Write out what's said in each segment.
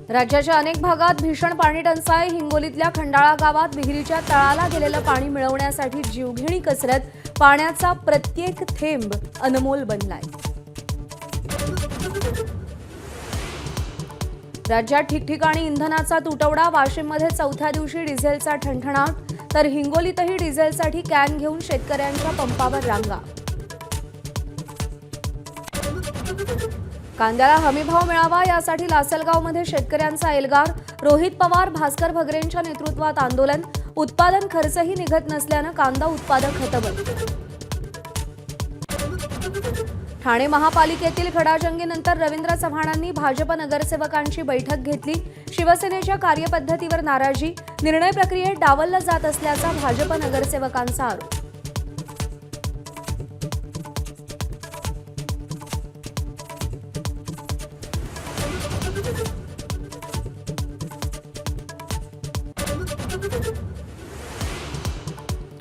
राज्याच्या अनेक भागात भीषण पाणी टंचाई। हिंगोलीतल्या खंडाळा गावात विहिरीच्या तळाला गेलेलं पाणी मिळवण्यासाठी जीवघेणी कसरत। पाण्याचा प्रत्येक थेंब अनमोल बनलाय। राज्यात ठिकठिकाणी इंधनाचा तुटवडा। वाशिममध्ये चौथ्या दिवशी डिझेलचा ठणठणाट, तर हिंगोलीतही डिझेलसाठी कॅन घेऊन शेतकऱ्यांच्या पंपावर रांगा। कांद्याला हमीभाव मिळावा यासाठी लासलगावमध्ये शेतकऱ्यांचा एल्गार। रोहित पवार, भास्कर भगरेंच्या नेतृत्वात आंदोलन। उत्पादन खर्चही निघत नसल्यानं कांदा उत्पादक हतबल। ठाणे महापालिकेतील खडाजंगीनंतर रवींद्र चव्हाणांनी भाजप नगरसेवकांची बैठक घेतली। शिवसेनेच्या कार्यपद्धतीवर नाराजी, निर्णय प्रक्रियेत डावललं जात असल्याचा भाजप नगरसेवकांचा आरोप।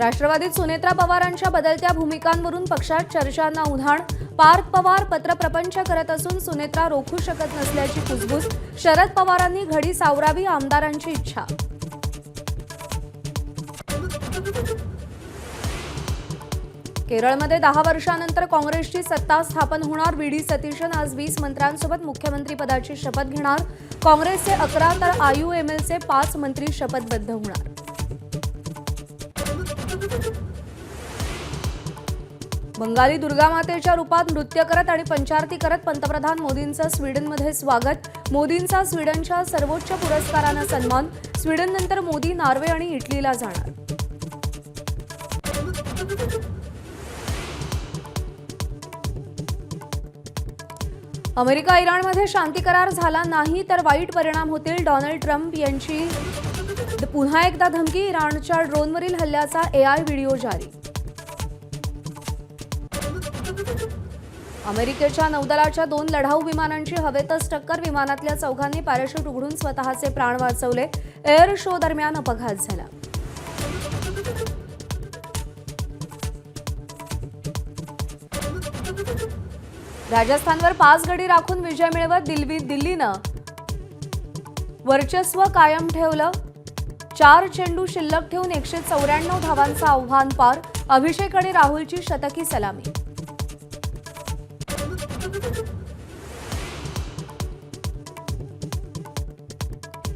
राष्ट्रवादीत सुनेत्रा पवारांच्या बदलत्या भूमिकांवरून पक्षात चर्चांना उधाण। पार्थ पवार पत्रप्रपंच करत असून सुनेत्रा रोखू शकत नसल्याची कुजबूज। शरद पवारांनी घडी सावरावी आमदारांची इच्छा। केरळमध्ये 10 वर्षांनंतर काँग्रेसची सत्ता स्थापन होणार। व्ही.डी. सतीशन आज 20 मंत्र्यांसोबत मुख्यमंत्रीपदाची शपथ घेणार। काँग्रेसचे 11 तर आययूएमएलचे 5 मंत्री शपथबद्ध होणार। बंगाली दुर्गामातेच्या रूपात नृत्य करत आणि पंचारती करत पंतप्रधान मोदींचं स्वीडनमध्ये स्वागत। मोदींचा स्वीडनच्या सर्वोच्च पुरस्कारानं सन्मान। स्वीडननंतर मोदी नॉर्वे आणि इटलीला जाणार। अमेरिका इराणमध्ये शांती करार झाला नाही तर वाईट परिणाम होतील। डोनाल्ड ट्रम्प यांची पुन्हा एकदा धमकी। इराणच्या ड्रोनवरील हल्ल्याचा एआय व्हिडिओ जारी। अमेरिकेच्या नौदलाच्या 2 लढाऊ विमानांची हवेतच टक्कर। विमानातल्या चौघांनी पॅराशूट उघडून स्वतःचे प्राण वाचवले। एअर शो दरम्यान अपघात झाला। राजस्थानवर 5 गडी राखून विजय मिळवत दिल्लीनं वर्चस्व कायम ठेवलं। 4 चेंडू शिल्लक ठेवून 194 धावांचं आव्हान पार। अभिषेक आणि राहुलची शतकी सलामी।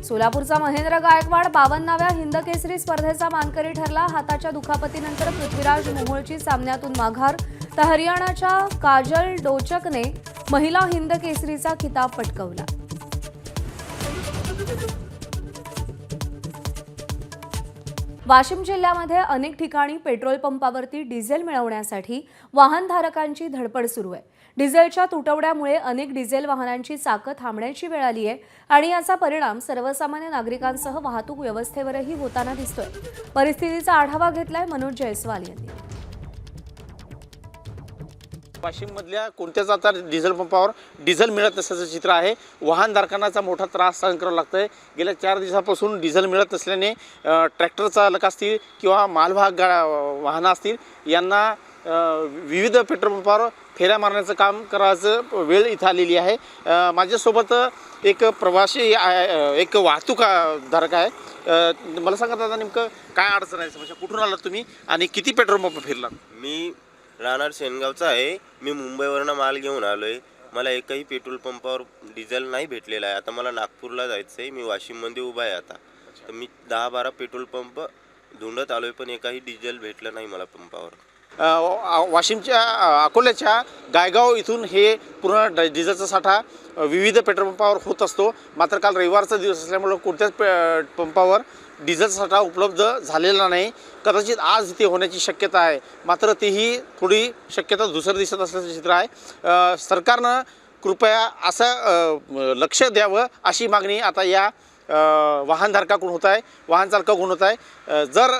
सोलापूरचा महेंद्र गायकवाड 52व्या हिंदकेसरी स्पर्धेचा मानकरी ठरला। हाताच्या दुखापतीनंतर पृथ्वीराज मोहोळची सामन्यातून माघार, तर हरियाणाच्या काजल डोचकने महिला हिंदकेसरीचा खिताब पटकावला। वाशिम जिल्ह्यामध्ये अनेक ठिकाणी पेट्रोल पंपावरती डिझेल मिळवण्यासाठी वाहनधारकांची धडपड सुरू आहे। डिझेलच्या तुटवड्यामुळे अनेक डिझेल वाहनांची चाकं थांबण्याची वेळ आली आहे आणि याचा परिणाम सर्वसामान्य नागरिकांसह वाहतूक व्यवस्थेवरही होताना दिसतोय। परिस्थितीचा आढावा घेतलाय मनोज जयस्वाल यांनी। वाशिममधल्या कोणत्याच आता डिझेल पंपावर डिझेल मिळत नसल्याचं चित्र आहे। वाहनधारकांचा मोठा त्रास सहन करावा लागतोय। गेल्या 4 दिवसापासून डिझेल मिळत नसल्याने ट्रॅक्टर चालक असतील किंवा मालवाहक वाहनं असतील यांना विविध पेट्रोल पंपावर फेऱ्या मारण्याचं काम करायचं वेळ इथं आलेली आहे। माझ्यासोबत एक प्रवासी एक वाहतूकधारक आहे। मला सांगा दादा, नेमकं काय अडचण आहे, समस्या कुठून आलात तुम्ही आणि किती पेट्रोल पंप फिरलात? मी राहणार शेनगावचा आहे। मी मुंबईवरनं माल घेऊन आलो आहे। मला एकही पेट्रोल पंपावर डिझेल नाही भेटलेला आहे। आता मला नागपूरला जायचं आहे। मी वाशिममध्ये उभा आहे आता। तर मी 10-12 पेट्रोल पंप धुंडत आलो आहे, पण एकही डिझेल भेटलं नाही मला पंपावर। वाशिमच्या अकोल्याच्या गायगाव इथून हे पूर्ण डिझेलचा साठा विविध पेट्रोल पंपावर होत असतो। मात्र काल रविवारचा दिवस असल्यामुळे कोणत्याच पंपावर डिझेलचा साठा उपलब्ध झालेला नाही। कदाचित आज इथे होण्याची शक्यता आहे, मात्र तीही थोडी शक्यता दुसरं दिसत असल्याचं चित्र आहे। सरकारनं कृपया असं लक्ष द्यावं अशी मागणी आता या वाहनधारकाकडून होत आहे, वाहन चालकाकडून होत आहे। जर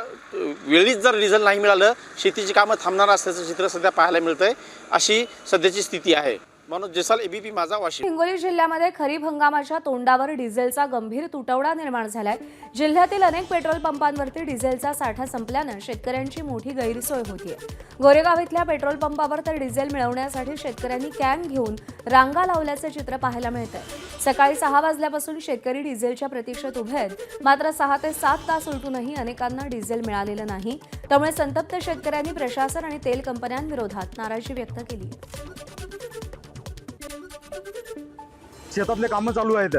वेळीच जर डिझेल नाही मिळालं, शेतीची कामं थांबणार असल्याचं चित्र सध्या पाहायला मिळतंय। अशी सध्याची स्थिती आहे। मनोज जेसाल, एबीपी माझा, वाशिम. हिंगोली जिल्ह्यामध्ये खरीप हंगामाच्या तोंडावर डिझेलचा गंभीर तुटवडा निर्माण झालाय. जिल्ह्यातील अनेक पेट्रोल पंपांवरती डिझेलचा साठा संपल्यानं शेतकऱ्यांची मोठी गैरसोय होतीये. गोरेगाव इथल्या पेट्रोल पंपावर तर डिझेल मिळवण्यासाठी शेतकऱ्यांनी कॅन घेऊन रांगा लावल्याचं चित्र पाहायला मिळतंय. सकाळी 6 वाजल्यापासून शेतकरी डिझेलच्या प्रतीक्षेत उभे आहेत. मात्र 6 ते 7 तास उलटूनही अनेकांना डिझेल मिळालेलं नाही. त्यामुळे संतप्त शेतकऱ्यांनी प्रशासन आणि तेल कंपन्यांविरोधात नाराजी व्यक्त केली. शेतातले कामं चालू आहेत,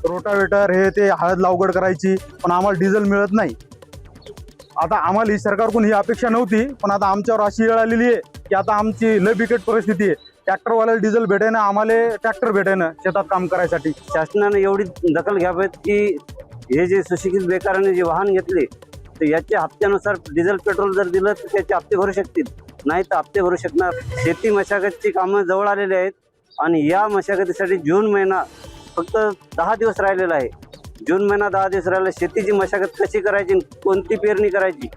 रोटावेटर हे ते हळद लावगड करायची, पण आम्हाला डिझेल मिळत नाही. आता आम्हाला ही सरकारकडून ही अपेक्षा नव्हती, पण आता आमच्यावर अशी वेळ आलेली आहे की आता आमची लय बिकट परिस्थिती आहे. ट्रॅक्टरवाल्याला डिझेल भेटेना, आम्हाला ट्रॅक्टर भेटेना शेतात काम करायसाठी. शासनाने एवढी दखल घ्यावीत की हे जे सुशिक्षित बेकाराने जे वाहन घेतले तर याच्या हप्त्यानुसार डिझेल पेट्रोल जर दिलं तर त्याचे हप्ते भरू शकतील, नाही तर हप्ते भरू शकणार. शेती मशागतची कामं जवळ आलेली आहेत आणि या मशागतीसाठी जून महिना फक्त 10 दिवस राहिलेला आहे. जून महिना 10 दिवस राहिला. शेतीची मशागत कशी करायची, कोणती पेरणी करायची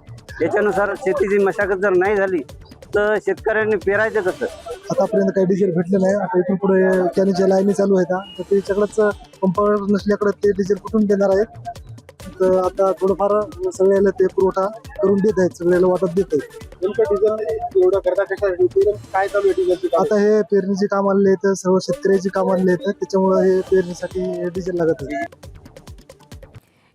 याच्यानुसार शेतीची मशागत जर नाही झाली तर शेतकऱ्यांनी पेरायचं कसं. आतापर्यंत काही डिझेल भेटले नाही. आता इथून पुढे कॅनीच्या लाईनी चालू आहेत, तर त्याच्याकडेच पंपावर नसल्याकडे ते डिझेल कुठून देणार आहेत. तर आता थोडंफार सगळ्याला ते पुरवठा करून देत आहेत, सगळ्याला वाटप देत आहेत. डिझेल एवढं करता काय चालू आहे डिझेलची? आता हे पेरणीचे काम आलेले आहेत, सर्व शेतकऱ्याची काम आलेले आहेत, त्याच्यामुळे हे पेरणीसाठी डिझेल लागत आहे.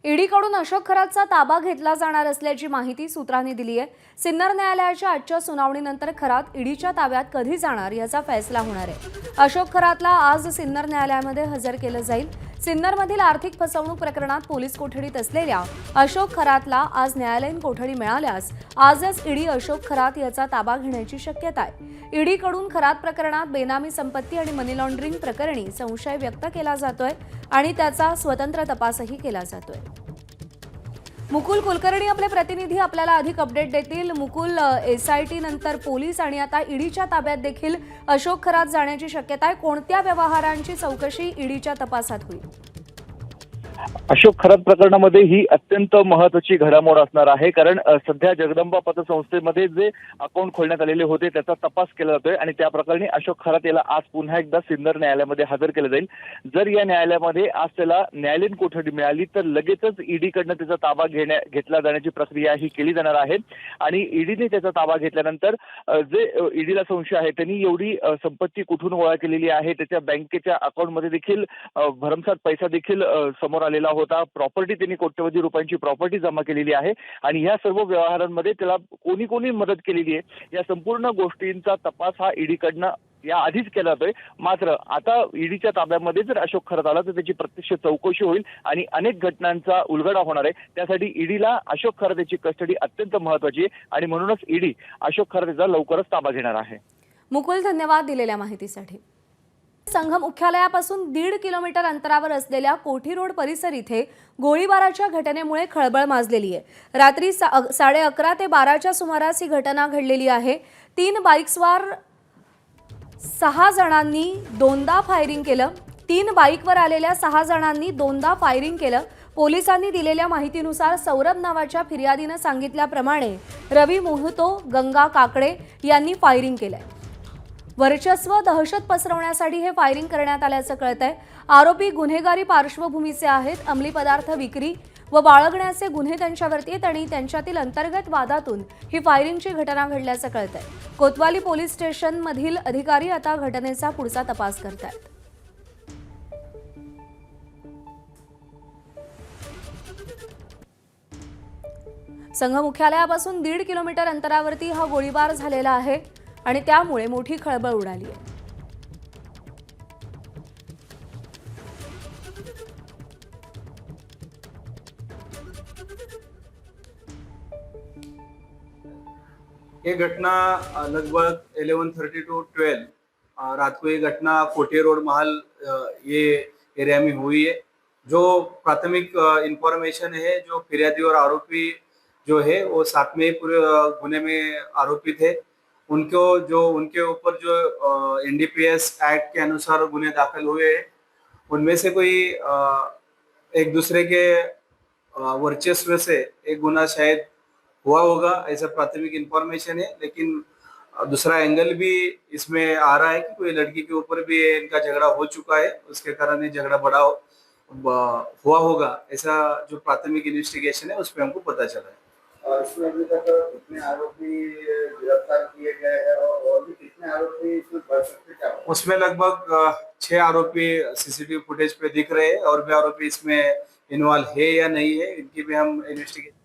ईडीकडून अशोक खरातचा ताबा घेतला जाणार असल्याची माहिती सूत्रांनी दिली आहे. सिन्नर न्यायालयाच्या आजच्या सुनावणीनंतर खरात ईडीच्या ताब्यात कधी जाणार याचा फैसला होणार आहे. अशोक खरातला आज सिन्नर न्यायालयामध्ये हजर केलं जाईल. सिन्नरमधील आर्थिक फसवणूक प्रकरणात पोलीस कोठडीत असलेल्या अशोक खरातला आज न्यायालयीन कोठडी मिळाल्यास आजच ईडी अशोक खरात याचा ताबा घेण्याची शक्यता आहे. ईडीकडून खरात प्रकरणात बेनामी संपत्ती आणि मनी लॉन्ड्रिंग प्रकरणी संशय व्यक्त केला जातोय आणि त्याचा स्वतंत्र तपासही केला जातोय. मुकुल कुलकर्णी आपले प्रतिनिधी आपल्याला अधिक अपडेट देतील. मुकुल, एसआयटी नंतर पोलीस आणि आता ईडीच्या ताब्यात देखील अशोक खरात जाण्याची शक्यता आहे. कोणत्या व्यवहारांची चौकशी ईडीच्या तपासात होईल? अशोक खरात प्रकरणामध्ये ही अत्यंत महत्त्वाची घडामोड असणार आहे, कारण सध्या जगदंबा पतसंस्थेमध्ये जे अकाउंट खोलण्यात आलेले होते त्याचा तपास केला जातोय आणि त्या प्रकरणी अशोक खरात याला आज पुन्हा एकदा सिन्नर न्यायालयामध्ये हजर केलं जाईल. जर या न्यायालयामध्ये आज त्याला न्यायालयीन कोठडी मिळाली तर लगेचच ईडीकडनं त्याचा ताबा घेतला जाण्याची प्रक्रिया ही केली जाणार आहे. आणि ईडीने त्याचा ताबा घेतल्यानंतर जे ईडीला संशय आहे त्यांनी एवढी संपत्ती कुठून गोळा केलेली आहे, त्याच्या बँकेच्या अकाउंटमध्ये देखील भरमसाठ पैसा देखील समोर आलेला होता. प्रॉपर्टी त्यांनी कोट्यवधी रुपयांची प्रॉपर्टी जमा केलेली आहे आणि या सर्व व्यवहारांमध्ये त्याला कोणी कोणी मदत केलेली आहे या संपूर्ण गोष्टींचा तपास हा ईडीकडनं या आधीच केला जातोय. मात्र आता ईडीच्या ताब्यामध्ये जर अशोक खरात आला तर त्याची प्रत्यक्ष चौकशी होईल आणि अनेक घटनांचा उलगडा होणार आहे. त्यासाठी ईडीला अशोक खरात याची कस्टडी अत्यंत महत्वाची आहे आणि म्हणूनच ईडी अशोक खरात याचा लवकरच ताबा घेणार आहे. मुकुल, धन्यवाद दिलेल्या माहितीसाठी. संघ मुख्यालयापासून 1.5 किलोमीटर अंतरावर असलेल्या कोठी रोड परिसर इथे गोळीबाराच्या घटनेमुळे खळबळ माजलेली आहे. रात्री 11:30 ते 12च्या सुमारास ही घटना घडलेली आहे. 3 बाईक्सवर 6 जणांनी दोनदा फायरिंग केलं. 3 बाईकवर आलेल्या 6 जणांनी दोनदा फायरिंग केलं. पोलिसांनी दिलेल्या माहितीनुसार सौरभ नावाच्या फिर्यादीनं सांगितल्याप्रमाणे रवी मोहतो, गंगा काकडे यांनी फायरिंग केलंय. वर्चस्व, दहशत पसरवण्यासाठी हे फायरिंग करण्यात आल्याचं कळतंय. आरोपी गुन्हेगारी पार्श्वभूमीचे आहेत. अंमली पदार्थ विक्री व बाळगण्याचे गुन्हे त्यांच्यावरती आहेत आणि त्यांच्यातील अंतर्गत वादातून ही फायरिंगची घटना घडल्याचं कळतंय. कोतवाली पोलीस स्टेशनमधील अधिकारी आता घटनेचा पुढचा तपास करतायत. संघ मुख्यालयापासून 1.5 किलोमीटर अंतरावरती हा गोळीबार झालेला आहे आणि त्यामुळे मोठी खळबळ उडाली आहे. ये घटना लगभग 11:30 to 12 रात को ये घटना कोठी रोड महल ये एरिया में हुई है. जो प्राथमिक इंफॉर्मेशन है, जो फिर्यादी और आरोपी जो है वो साथ में पूरे गुने में आरोपी थे. उनके ऊपर जो एनडीपीएस एक्ट के अनुसार गुने दाखिल हुए हैं, उनमें से कोई एक दूसरे के वर्चस्व से एक गुना शायद हुआ होगा, ऐसा प्राथमिक इंफॉर्मेशन है. लेकिन दूसरा एंगल भी इसमें आ रहा है कि कोई लड़की के ऊपर भी इनका झगड़ा हो चुका है, उसके कारण ये झगड़ा हुआ होगा, ऐसा जो प्राथमिक इन्वेस्टिगेशन है उस पर हमको पता चला है। और इसमें अभी तक कितने आरोपी गिरफ्तार किए गए हैं और भी कितने आरोपी इसमें बढ़ सकते क्या? उसमें लगभग 6 आरोपी सीसीटीवी फुटेज पे दिख रहे हैं, और भी आरोपी इसमें इन्वॉल्व है या नहीं है इनकी भी हम इन्वेस्टिगेशन।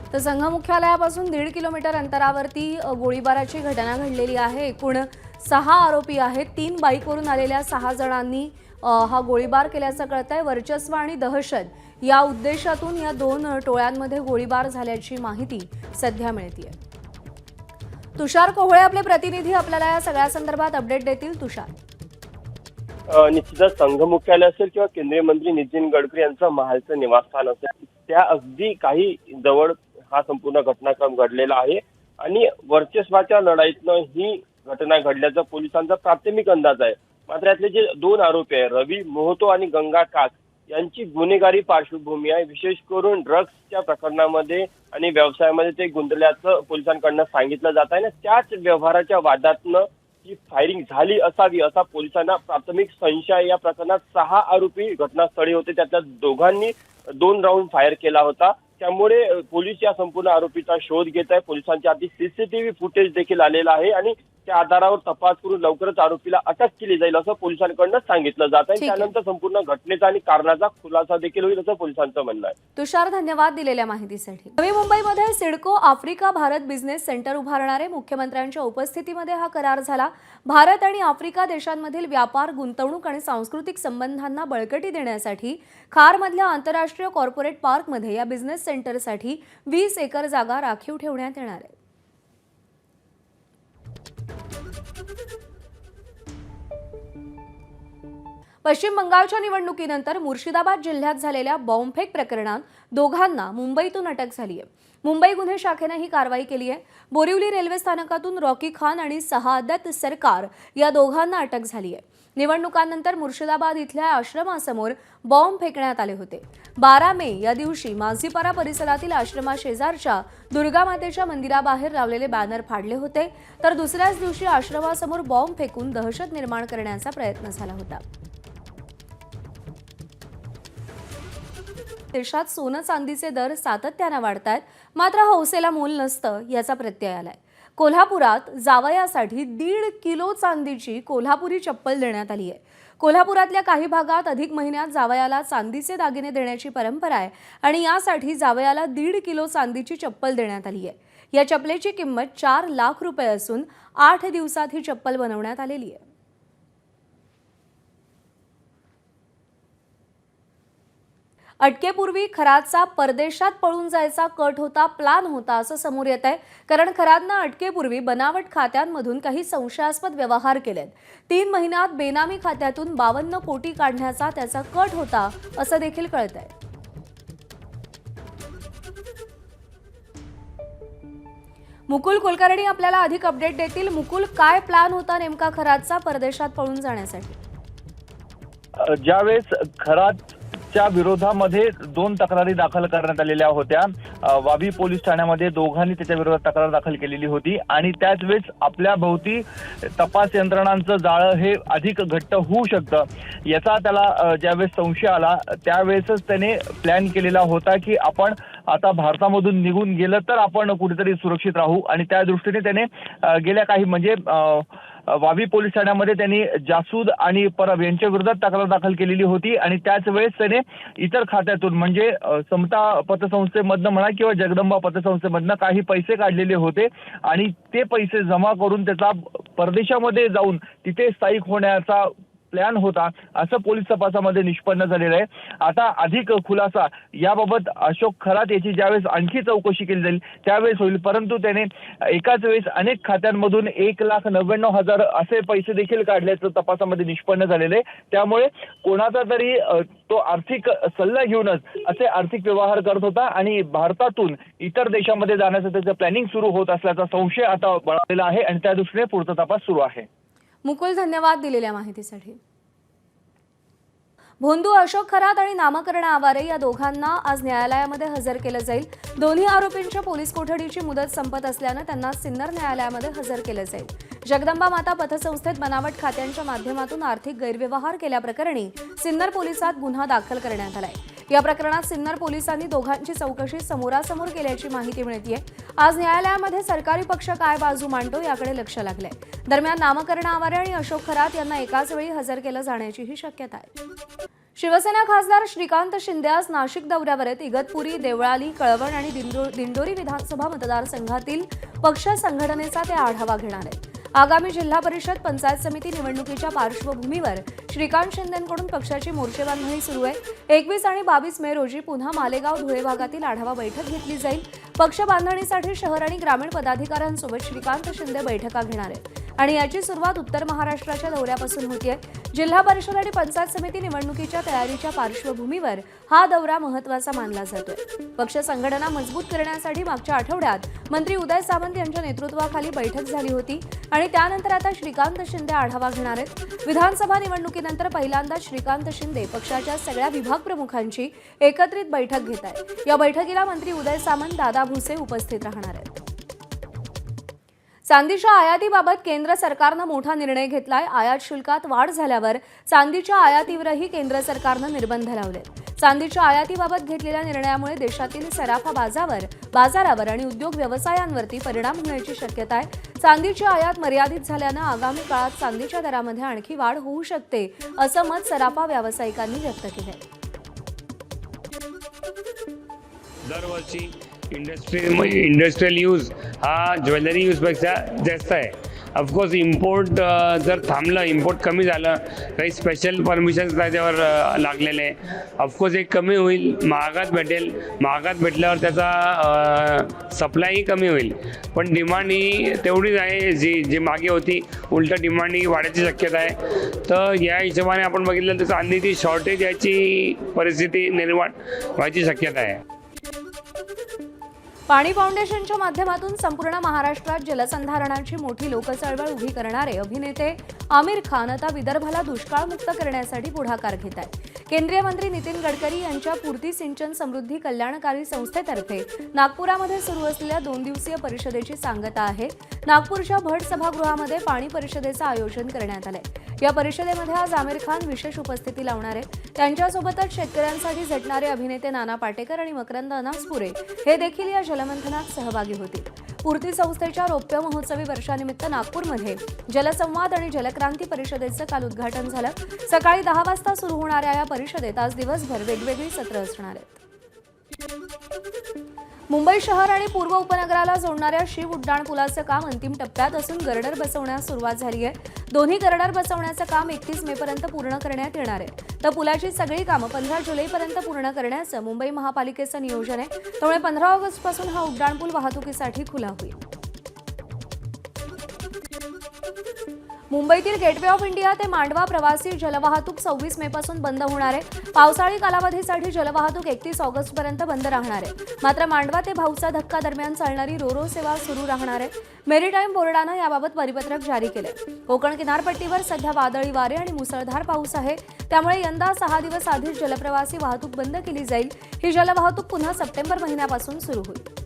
तर संघ मुख्यालयापासून 1.5 किलोमीटर अंतरावरती गोळीबाराची घटना घडलेली आहे। एकूण 6 आरोपी आहेत। 3 बाईकवरून आलेल्या 6 जणांनी हा गोळीबार केल्याचं कळतंय। वर्चस्व आणि दहशत या उद्देशातून या 2 टोळ्यांमध्ये गोळीबार झाल्याची माहिती सध्या मिळतेय। तुषार कोहळे आपले प्रतिनिधी आपल्याला या सगळ्या संदर्भात अपडेट देतील। तुषार, निश्चितच संघ मुख्यालय असेल किंवा केंद्रीय मंत्री नितीन गडकरी यांचं महालचं निवासस्थान असेल, त्या अगदी काही जवळ हा संपूर्ण घटनाक्रम घडलेला आहे आणि वर्चस्वाच्या लढाईतनं ही घटना घडल्याचा पोलिसांचा प्राथमिक अंदाज आहे। मात्र यातले जे 2 आरोपी आहे, रवी मोहतो आणि गंगा काक, यांची गुन्हेगारी पार्श्वभूमी आहे। विशेष करून ड्रग्सच्या प्रकरणामध्ये आणि व्यवसायामध्ये ते गुंतल्याचं पोलिसांकडनं सांगितलं जात आहे ना, त्याच व्यवहाराच्या वादातनं ही फायरिंग झाली असावी असा पोलिसांना प्राथमिक संशय आहे। या प्रकरणात 6 आरोपी घटनास्थळी होते, त्यातल्या दोघांनी 2 राऊंड फायर केला होता। त्यामुळे पोलीस या संपूर्ण आरोपीचा शोध घेत आहे। पोलिसांच्या हाती सीसीटीव्ही फुटेज देखील आलेला आहे आणि त्या आधारावर तपास करून लवकरच आरोपीला अटक केली जाईल असं पोलिसांकडून सांगितलं जात आहे। त्यानंतर संपूर्ण घटनेचा आणि कारणाचा खुलासा देखील होईल असं पोलिसांचं म्हणणं आहे। तुषार, धन्यवाद दिलेल्या माहितीसाठी। नवी मुंबईमध्ये CIDCO Africa Bharat business centre उभारणारे मुख्यमंत्र्यांच्या उपस्थितीमध्ये हा करार झाला। भारत आणि आफ्रिका देशांमधील व्यापार, गुंतवणूक आणि सांस्कृतिक संबंधांना बळकटी देण्यासाठी खारमधल्या आंतरराष्ट्रीय कॉर्पोरेट पार्कमध्ये या बिझनेस सेंटरसाठी 20 एकर जागा राखीव ठेवण्यात येणार आहे। पश्चिम बंगालच्या निवडणुकीनंतर मुर्शिदाबाद जिल्ह्यात झालेल्या बॉम्बफेक प्रकरणात दोघांना मुंबईतून अटक झाली आहे। मुंबई गुन्हे शाखेने ही कारवाई केली आहे। बोरिवली रेल्वे स्थानकातून रॉकी खान आणि सहादत सरकार या दोघांना अटक झाली आहे। निवडणुकांनंतर मुर्शिदाबाद इथल्या आश्रमासमोर बॉम्ब फेकण्यात आले होते। 12 मे या दिवशी माझीपारा परिसरातील आश्रमाशेजारच्या दुर्गा मातेच्या मंदिराबाहेर लावलेले बॅनर फाडले होते, तर दुसऱ्याच दिवशी आश्रमासमोर बॉम्ब फेकून दहशत निर्माण करण्याचा प्रयत्न झाला होता। देशात सोनं चांदीचे दर सातत्याने वाढतायत, मात्र हौसेला मोल नसतं याचा प्रत्यय आलाय। कोल्हापुरात जावयासाठी 1.5 किलो चांदीची कोल्हापुरी चप्पल देण्यात आली आहे। कोल्हापुरातल्या काही भागात अधिक महिन्यात जावयाला चांदीचे दागिने देण्याची परंपरा आहे आणि यासाठी जावयाला 1.5 किलो चांदीची चप्पल देण्यात आली आहे। या चप्पलेची किंमत 4 लाख रुपये असून 8 दिवसात ही चप्पल बनवण्यात आलेली आहे। अटकेपूर्वी खरातचा परदेशात पळून जायचा कट होता, प्लान होता असं समोर येत आहे। कारण खरातनं अटकेपूर्वी बनावट खात्यांमधून काही संशयास्पद व्यवहार केलेत। 3 महिन्यात बेनामी खात्यातून 52 कोटी काढण्याचा त्याचा कट होता असं देखील कळतंय। मुकुल कुलकर्णी आपल्याला अधिक अपडेट देतील। मुकुल, काय प्लान होता नेमका खरातचा परदेशात पळून जाण्यासाठी? ज्यावेळेस खरातच्या विरोधामध्ये 2 तक्रारी दाखल करण्यात आलेल्या होत्या, वावी पोलीस ठाण्यामध्ये दोघांनी त्याच्या विरोधात तक्रार दाखल केलेली होती आणि त्याच वेळेस आपल्या भोवती तपास यंत्रणांचं जाळं हे अधिक घट्ट होऊ शकतं याचा त्याला ज्यावेळेस संशय आला त्यावेळेसच त्याने प्लॅन केलेला होता की आपण आता भारतामधून निघून गेलं तर आपण कुठेतरी सुरक्षित राहू आणि त्या दृष्टीने त्याने गेल्या काही म्हणजे वावी पोलीस ठाण्यामध्ये त्यांनी जासूद आणि परब यांच्या विरोधात तक्रार दाखल केलेली होती आणि त्याच वेळेस त्याने इतर खात्यातून म्हणजे समता पतसंस्थेमधनं म्हणा किंवा जगदंबा पतसंस्थेमधनं काही पैसे काढलेले होते आणि ते पैसे जमा करून त्याचा परदेशामध्ये जाऊन तिथे स्थायिक होण्याचा प्लॅन होता असं पोलीस तपासामध्ये निष्पन्न झालेलं आहे। आता अधिक खुलासा याबाबत अशोक खरात याची ज्यावेळेस आणखी चौकशी केली जाईल त्यावेळेस होईल, परंतु त्याने एकाच वेळेस अनेक खात्यांमधून 1,99,000 असे पैसे देखील काढल्याचं तपासामध्ये निष्पन्न झालेलं आहे। त्यामुळे कोणाचा तरी तो आर्थिक सल्ला घेऊनच असे आर्थिक व्यवहार करत होता आणि भारतातून इतर देशांमध्ये जाण्याचं त्याचं प्लॅनिंग सुरू होत असल्याचा संशय आता बळावलेला आहे आणि त्या दृष्टीने पुढचा तपास सुरू आहे। मुकुल, धन्यवाद दिलेल्या माहितीसाठी। भोंदू अशोक खरात आणि नामकरण आवारे या दोघांना आज न्यायालयामध्ये हजर केलं जाईल. दोन्ही आरोपींच्या पोलीस कोठडीची मुदत संपत असल्यानं त्यांना सिन्नर न्यायालयामध्ये हजर केलं जाईल. जगदंबा माता पतसंस्थेत बनावट खात्यांच्या माध्यमातून आर्थिक गैरव्यवहार केल्याप्रकरणी सिन्नर पोलिसात गुन्हा दाखल करण्यात आलाय. या प्रकरणात सिन्नर पोलिसांनी दोघांची चौकशी समोरासमोर केल्याची माहिती मिळतेय. आज न्यायालयामध्ये सरकारी पक्ष काय बाजू मांडतो याकडे लक्ष लागलंय. दरम्यान नामकरण आवारे आणि अशोक खरात यांना एकाच वेळी हजर केलं जाण्याचीही शक्यता आहे. शिवसेना खासदार श्रीकांत शिंदे आज नाशिक दौऱ्यावर आहेत. इगतपुरी, देवळाली, कळवण आणि दिंडोरी विधानसभा मतदारसंघातील पक्ष संघटनेचा ते आढावा घेणार आहेत. आगामी जिल्हा परिषद पंचायत समिती निवडणुकीच्या पार्श्वभूमीवर श्रीकांत शिंदेंकडून पक्षाची मोर्चेबांधणी सुरू आहे. 21 आणि 22 मे रोजी पुन्हा मालेगाव, धुळे भागातील आढावा बैठक घेतली जाईल. पक्ष बांधणीसाठी शहर आणि ग्रामीण पदाधिकाऱ्यांसोबत श्रीकांत शिंदे बैठका घेणार आहेत आणि याची सुरुवात उत्तर महाराष्ट्राच्या दौऱ्यापासून होतीये. जिल्हा परिषद आणि पंचायत समिती निवडणुकीच्या तयारीच्या पार्श्वभूमीवर हा दौरा महत्त्वाचा मानला जातोय. पक्ष संघटना मजबूत करण्यासाठी मागच्या आठवड्यात मंत्री उदय सामंत यांच्या नेतृत्वाखाली बैठक झाली होती आणि त्यानंतर आता श्रीकांत शिंदे आढावा घेणार आहेत. विधानसभा निवडणुकीनंतर पहिल्यांदा श्रीकांत शिंदे पक्षाच्या सगळ्या विभाग प्रमुखांची एकत्रित बैठक घेत आहेत. या बैठकीला मंत्री उदय सामंत, दादा भुसे उपस्थित राहणार आहेत. चांदीच्या आयातीबाबत केंद्र सरकारनं मोठा निर्णय घेतलाय. आयात शुल्कात वाढ झाल्यावर चांदीच्या आयातीवरही केंद्र सरकारनं निर्बंध लावले. चांदीच्या आयातीबाबत घेतलेल्या निर्णयामुळे देशातील सराफा बाजारावर आणि उद्योग व्यवसायांवरती परिणाम होण्याची शक्यता आहे. चांदीची आयात मर्यादित झाल्यानं आगामी काळात चांदीच्या दरामध्ये आणखी वाढ होऊ शकते असं मत सराफा व्यावसायिकांनी व्यक्त केलंय. दरवर्षी इंडस्ट्रियल यूज हा ज्वेलरी यूजपेक्षा जास्त आहे. ऑफकोर्स इम्पोर्ट जर थांबलं, इम्पोर्ट कमी झालं, काही स्पेशल परमिशन्स त्याच्यावर लागलेले, ऑफकोर्स एक कमी होईल, महागात भेटेल. महागात भेटल्यावर त्याचा सप्लायही कमी होईल. पण डिमांड ही तेवढीच आहे जी मागे होती. उलट डिमांड ही वाढायची शक्यता आहे. तर या हिशोबाने आपण बघितलं तर चांदीची शॉर्टेज याची परिस्थिती निर्माण व्हायची शक्यता आहे. पाणी फाउंडेशनच्या माध्यमातून संपूर्ण महाराष्ट्रात जलसंधारणाची मोठी लोकचळवळ उभी करणारे अभिनेते आमिर खान आता विदर्भाला दुष्काळमुक्त करण्यासाठी पुढाकार घेत आहेत. केंद्रीय मंत्री नितीन गडकरी यांच्या पूर्ती सिंचन समृद्धी कल्याणकारी संस्थेतर्फे नागपुरामध्ये सुरू असलेल्या 2 दिवसीय परिषदेची सांगता आहे. नागपूरच्या भट सभागृहामध्ये पाणी परिषदेचं आयोजन करण्यात आलंय. या परिषदेमध्ये आज आमिर खान विशेष उपस्थिती लावणार आहेत. त्यांच्यासोबतच शेतकऱ्यांसाठी झटणारे अभिनेते नाना पाटेकर आणि मकरंद अनासपुरे हे देखील या जलमंथनात सहभागी होतील. पूर्ती संस्थेच्या रौप्य महोत्सवी वर्षानिमित्त नागपूरमध्ये जलसंवाद आणि जलक्रांती परिषदेचं काल उद्घाटन झालं. सकाळी 10 वाजता सुरू होणाऱ्या या परिषदेत आज दिवसभर वेगवेगळी सत्र असणार आहेत. मुंबई शहर आणि पूर्व उपनगराला जोडणाऱ्या शिव उड्डाणपुलाचं काम अंतिम टप्प्यात असून गर्डर बसवण्यास सुरुवात झाली आहे. दोन्ही गर्डर बसवण्याचं काम 31 मेपर्यंत पूर्ण करण्यात येणार आहे. तर पुलाची सगळी कामं 15 जुलैपर्यंत पूर्ण करण्याचं मुंबई महापालिकेचं नियोजन आहे. त्यामुळे 15 ऑगस्टपासून हा उड्डाणपूल वाहतुकीसाठी खुला होईल. मुंबईतील गेटवे ऑफ इंडिया ते मांडवा प्रवासी जलवाहतूक 26 मेपासून बंद होणार आहे. पावसाळी कालावधीसाठी जलवाहतूक 31 ऑगस्टपर्यंत बंद राहणार आहे. मात्र मांडवा ते भाऊचा धक्का दरम्यान चालणारी रोरो सेवा सुरू राहणार आहे. मेरीटाईम बोर्डानं याबाबत परिपत्रक जारी केलंय. कोकण किनारपट्टीवर सध्या वादळी वारे आणि मुसळधार पाऊस आहे. त्यामुळे यंदा 6 दिवस आधीच जलप्रवासी वाहतूक बंद केली जाईल. ही जलवाहतूक पुन्हा सप्टेंबर महिन्यापासून सुरू होईल.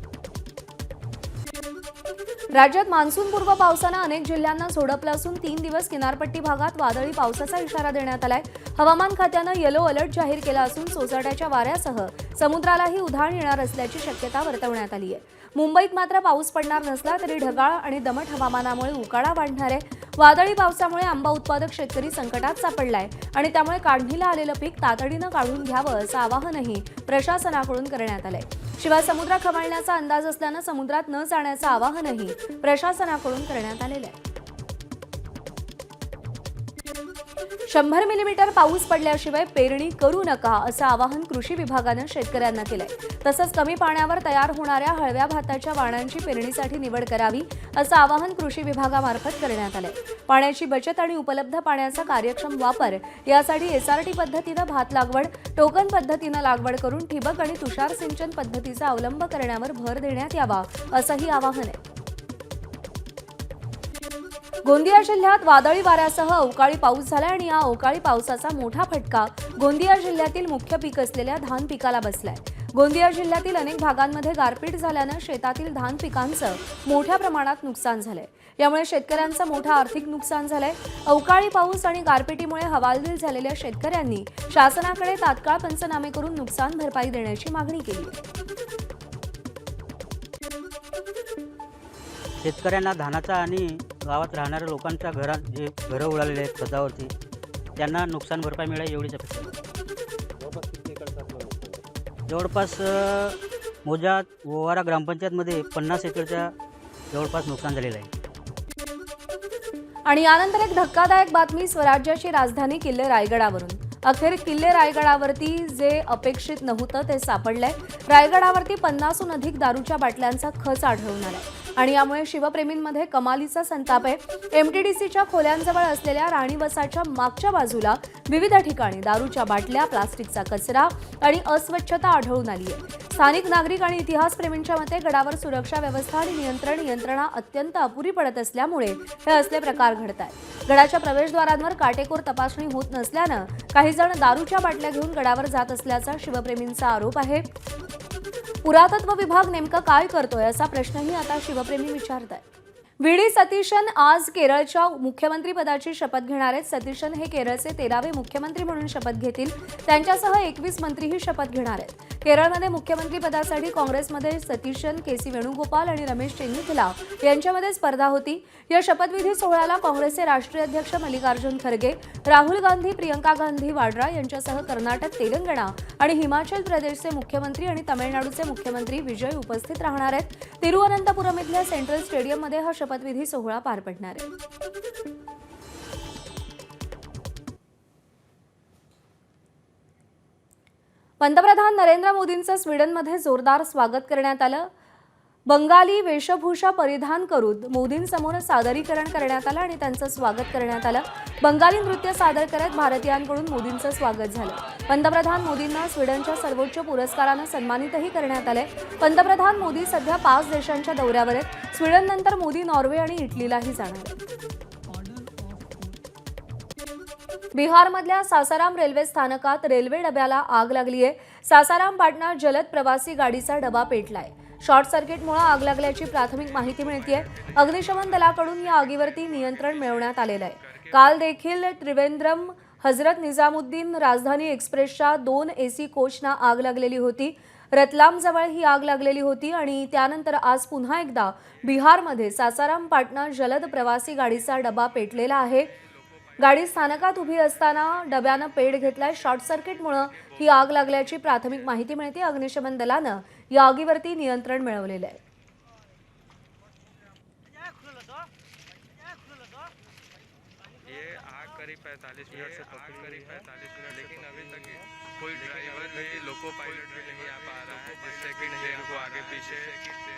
राज्यात मान्सूनपूर्व पावसानं अनेक जिल्ह्यांना झोडपलं असून 3 दिवस किनारपट्टी भागात वादळी पावसाचा इशारा देण्यात आलाय. हवामान खात्यानं येलो अलर्ट जाहीर केला असून सोसाट्याच्या वाऱ्यासह समुद्रालाही उधाण येणार असल्याची शक्यता वर्तवण्यात आली आहे. मुंबईत मात्र पाऊस पडणार नसला तरी ढगाळ आणि दमट हवामानामुळे उकाडा वाढणार आहे. वादळी पावसामुळे आंबा उत्पादक शेतकरी संकटात सापडलाय आणि त्यामुळे काढणीला आलेलं पीक तातडीनं काढून घ्यावं असं आवाहनही प्रशासनाकडून करण्यात आलंय. शिवाय समुद्र खवळण्याचा अंदाज असल्यानं समुद्रात न जाण्याचं आवाहनही प्रशासनाकडून करण्यात आलेलं आहे. 100 मिलीमीटर पाऊस पडल्याशिवाय पेरणी करू नका असं आवाहन कृषी विभागानं शेतकऱ्यांना केलंय. तसंच कमी पाण्यावर तयार होणाऱ्या हळव्या भाताच्या वाणांची पेरणीसाठी निवड करावी असं आवाहन कृषी विभागामार्फत करण्यात आलंय. पाण्याची बचत आणि उपलब्ध पाण्याचा कार्यक्षम वापर यासाठी SRT पद्धतीनं भात लागवड, टोकन पद्धतीनं लागवड करून ठिबक आणि तुषार सिंचन पद्धतीचा अवलंब करण्यावर भर देण्यात यावा असंही आवाहन आहे. गोंदिया जिल्ह्यात वादळी वाऱ्यासह अवकाळी पाऊस झाला आणि या अवकाळी पावसाचा मोठा फटका गोंदिया जिल्ह्यातील मुख्य पीक असलेल्या धान पिकाला बसलाय. गोंदिया जिल्ह्यातील अनेक भागांमध्ये गारपीट झाल्यानं शेतातील धान पिकांचं मोठ्या प्रमाणात नुकसान झालंय. यामुळे शेतकऱ्यांचं मोठं आर्थिक नुकसान झालंय. अवकाळी पाऊस आणि गारपिटीमुळे हवालदिल झालेल्या शेतकऱ्यांनी शासनाकडे तात्काळ पंचनामे करून नुकसान भरपाई देण्याची मागणी केली आहे. शेतकऱ्यांना धानाचा आणि गावात राहणाऱ्या लोकांच्या जे घरं उडालेले आहेत खतावरती, त्यांना नुकसान भरपाई मिळेल एवढीच अपेक्षा आहे. जवळपास मोजा ओवारा ग्रामपंचायतमध्ये 50 एकरच्या जवळपास नुकसान झालेलं आहे. आणि यानंतर एक धक्कादायक बातमी स्वराज्याची राजधानी किल्ले रायगडावरून. अखेर किल्ले रायगडावरती जे अपेक्षित नव्हतं ते सापडलंय. रायगडावरती 50हून अधिक दारूच्या बाटल्यांचा खच आढळून आलाय आणि यामुळे शिवप्रेमींमध्ये कमालीचा संताप आहे. एमटीडीसीच्या खोल्यांजवळ असलेल्या राणीवसाच्या मागच्या बाजूला विविध ठिकाणी दारूच्या बाटल्या, प्लास्टिकचा कचरा आणि अस्वच्छता आढळून आली आहे. स्थानिक नागरिक आणि इतिहासप्रेमींच्या मते गडावर सुरक्षा व्यवस्था आणि यंत्रणा अत्यंत अपुरी पडत असल्यामुळे हे असले प्रकार घडत आहेत. गडाच्या प्रवेशद्वारांवर काटेकोर तपासणी होत नसल्यानं काही जण दारूच्या बाटल्या घेऊन गडावर जात असल्याचा शिवप्रेमींचा आरोप आहे. पुरातत्व विभाग नेमकं काय करतोय असा प्रश्नही आता शिवप्रेमी विचारत आहेत. व्ही.डी. सतीशन आज केरळच्या मुख्यमंत्रीपदाची शपथ घेणार आहेत. सतीशन हे केरळचे 13वे मुख्यमंत्री म्हणून शपथ घेतील. त्यांच्यासह 21 मंत्रीही शपथ घेणार आहेत. केरळमध्ये मुख्यमंत्रीपदासाठी काँग्रेसमध्ये सतीशन, के.सी. वेणुगोपाल आणि रमेश चेन्निथला यांच्यामध्ये स्पर्धा होती. या शपथविधी सोहळ्याला काँग्रेसचे राष्ट्रीय अध्यक्ष मल्लिकार्जुन खरगे, राहुल गांधी, प्रियंका गांधी वाड्रा यांच्यासह कर्नाटक, तेलंगणा आणि हिमाचल प्रदेशचे मुख्यमंत्री आणि तामिळनाडूचे मुख्यमंत्री विजय उपस्थित राहणार आहेत. तिरुवनंतपुरम इथल्या सेंट्रल स्टेडियममध्ये हा शपथविधी सोहळा पार पडणार आहे. पंतप्रधान नरेंद्र मोदींचं स्वीडनमध्ये जोरदार स्वागत करण्यात आलं. बंगाली वेशभूषा परिधान करून मोदींसमोर सादरीकरण करण्यात आलं आणि त्यांचं स्वागत करण्यात आलं. बंगाली नृत्य सादर करत भारतीयांकडून मोदींचं स्वागत झालं. पंतप्रधान मोदींना स्वीडनच्या सर्वोच्च पुरस्कारानं सन्मानितही करण्यात आले. पंतप्रधान मोदी सध्या 5 देशांच्या दौऱ्यावर आहेत. स्वीडननंतर मोदी नॉर्वे आणि इटलीलाही जाणार आहेत. बिहारमधल्या सासाराम रेल्वे स्थानकात रेल्वे डब्याला आग लागली आहे. सासाराम पाटणा जलद प्रवासी गाडीचा डबा पेटलाय. शॉर्ट सर्किटमुळे आग लागल्याची प्राथमिक माहिती मिळतेय. अग्निशमन दलाकडून या आगीवरती नियंत्रण मिळवण्यात आलेलं आहे. काल देखील त्रिवेंद्रम हजरत निजामुद्दीन राजधानी एक्सप्रेसच्या 2 AC कोचना आग लागलेली होती. रतलामजवळ ही आग लागलेली होती आणि त्यानंतर आज पुन्हा एकदा बिहारमध्ये सासाराम पाटणा जलद प्रवासी गाडीचा डबा पेटलेला आहे. गाडी स्थानकात उभी असताना डब्यानं पेट घेतलाय. शॉर्ट सर्किटमुळे ही आग लागल्याची प्राथमिक माहिती मिळते. अग्निशमन दलानं या आगीवरती नियंत्रण मिळवलेलं आहे. कोई ड्राइवर नहीं, लोको पायलट भी नहीं आ पा रहा है, जिससे कि ट्रेन को आगे पीछे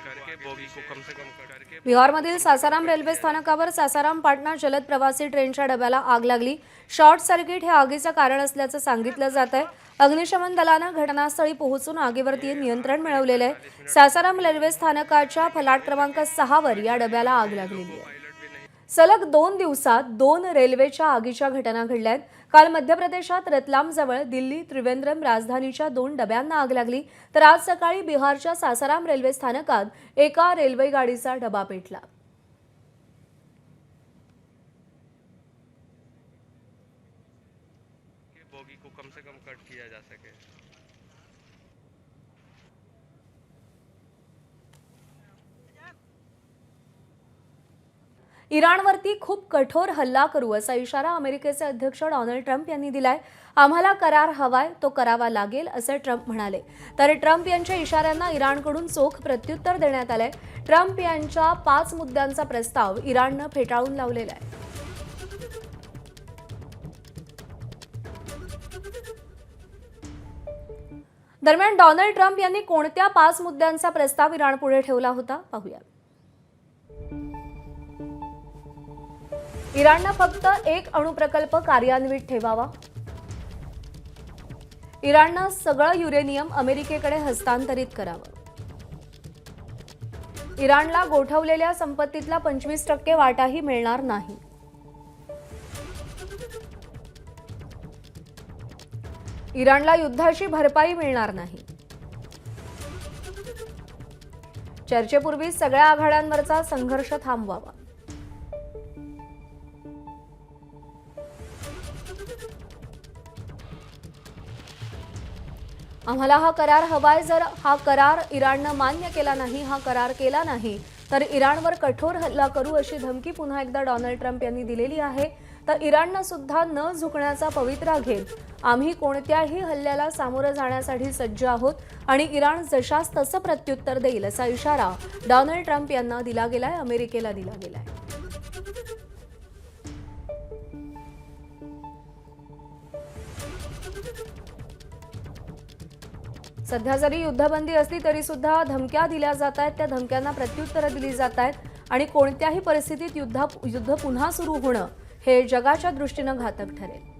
करके बोगी को कम से कम करके. बिहारमधील सासाराम रेल्वे स्थानकावर सासाराम पाटणा जलद प्रवासी ट्रेनच्या डब्याला आग लागली. शॉर्ट सर्किट हे आगीचं कारण असल्याचं सांगितलं जात आहे. अग्निशमन दलानं घटनास्थळी पोहोचून आगीवरती नियंत्रण मिळवलेलं आहे. सासाराम रेल्वे स्थानकाच्या फलाट क्रमांक 6 वर या डब्याला आग लागलेली आहे. सलग 2 दिवसात 2 रेल्वेच्या आगीच्या घटना घडल्यात. काल मध्य प्रदेशात रतलामजवळ दिल्ली त्रिवेंद्रम राजधानीच्या 2 डब्यांना आग लागली. तर आज सकाळी बिहारच्या सासाराम रेल्वे स्थानकात एका रेल्वे गाडीचा डबा पेटला. बोगी को कम से कम कट किया जा सके. इराणवरती खूप कठोर हल्ला करू असा इशारा अमेरिकेचे अध्यक्ष डोनाल्ड ट्रम्प यांनी दिलाय. आम्हाला करार हवाय, तो करावा लागेल असं ट्रम्प म्हणाले. तर ट्रम्प यांच्या इशाऱ्यांना इराणकडून चोख प्रत्युत्तर देण्यात आलंय. ट्रम्प यांच्या 5 मुद्द्यांचा प्रस्ताव इराणनं फेटाळून लावलेला आहे. दरम्यान डोनाल्ड ट्रम्प यांनी कोणत्या 5 मुद्द्यांचा प्रस्ताव इराणपुढे ठेवला होता पाहूया. इराणनं फक्त 1 अणुप्रकल्प कार्यान्वित ठेवावा. इराणनं सगळं युरेनियम अमेरिकेकडे हस्तांतरित करावं. इराणला गोठवलेल्या संपत्तीतला 25% वाटाही मिळणार नाही. इराणला युद्धाची भरपाई मिळणार नाही. चर्चेपूर्वी सगळ्या आघाड्यांवरचा संघर्ष थांबवावा. आम्हाला हा करार हवाय. जर हा करार इराणनं मान्य केला नाही, हा करार केला नाही तर इराणवर कठोर हल्ला करू अशी धमकी पुन्हा एकदा डोनाल्ड ट्रम्प यांनी दिलेली आहे. तर इराणनं सुद्धा न झुकण्याचा पवित्रा घेत आम्ही कोणत्याही हल्ल्याला सामोरं जाण्यासाठी सज्ज आहोत आणि इराण जशास तसं प्रत्युत्तर देईल असा इशारा डोनाल्ड ट्रम्प यांना दिला गेलाय, अमेरिकेला दिला गेलाय. सध्या जरी युद्धबंदी असली तरी सुद्धा धमक्या दिल्या जात आहेत, त्या धमक्यांना प्रत्युत्तरं दिली जात आहेत आणि कोणत्याही परिस्थितीत युद्ध पुन्हा सुरू होणं हे जगाच्या दृष्टीनं घातक ठरेल.